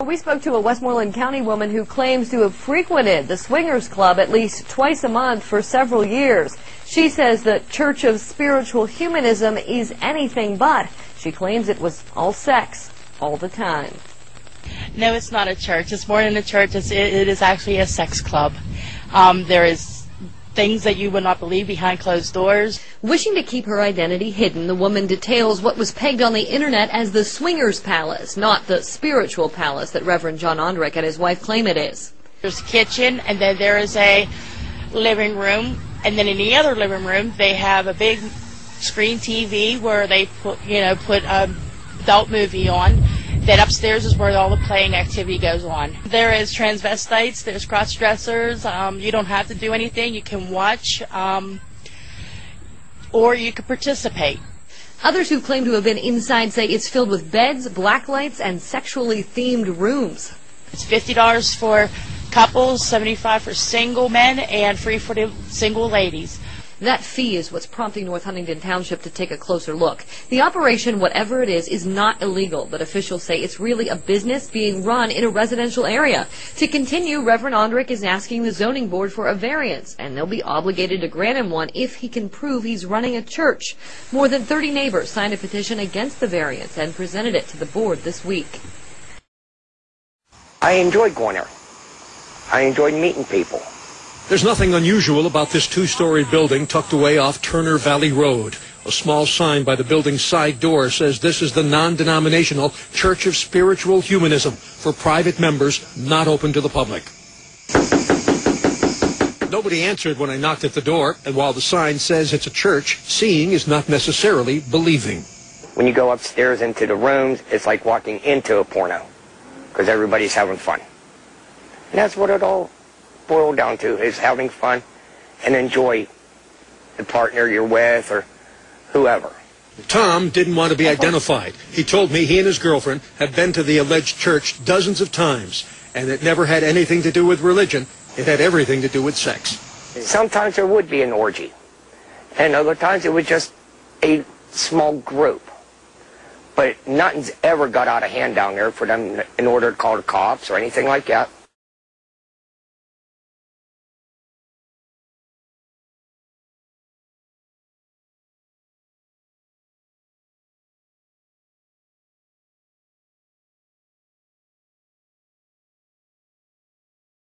We spoke to a Westmoreland County woman who claims to have frequented the Swingers Club at least twice a month for several years. She says the Church of Spiritual Humanism is anything but. She claims it was all sex all the time. No, it's not a church. It's more than a church. It is actually a sex club. There is things that you would not believe behind closed doors. Wishing to keep her identity hidden, the woman details what was pegged on the internet as the Swingers Palace, not the spiritual palace that Reverend John Ondrick and his wife claim it is. There's a kitchen, and then there is a living room, and then in the other living room they have a big screen TV where they put an adult movie on. Then upstairs is where all the playing activity goes on. There is transvestites, there's cross-dressers. You don't have to do anything. You can watch, or you can participate. Others who claim to have been inside say it's filled with beds, black lights, and sexually themed rooms. It's $50 for couples, $75 for single men, and free for the single ladies. That fee is what's prompting North Huntington Township to take a closer look. The operation, whatever it is not illegal, but officials say it's really a business being run in a residential area. To continue, Reverend Ondrick is asking the zoning board for a variance, and they'll be obligated to grant him one if he can prove he's running a church. More than 30 neighbors signed a petition against the variance and presented it to the board this week. I enjoyed going there. I enjoyed meeting people. There's nothing unusual about this two-story building tucked away off Turner Valley Road. A small sign by the building's side door says this is the non-denominational Church of Spiritual Humanism for private members, not open to the public. Nobody answered when I knocked at the door, and while the sign says it's a church, seeing is not necessarily believing. When you go upstairs into the rooms, it's like walking into a porno, because everybody's having fun. And that's what it all boiled down to, is having fun and enjoy the partner you're with or whoever. Tom didn't want to be identified. He told me he and his girlfriend had been to the alleged church dozens of times, and it never had anything to do with religion. It had everything to do with sex. Sometimes there would be an orgy, and other times it was just a small group. But nothing's ever got out of hand down there for them in order to call the cops or anything like that.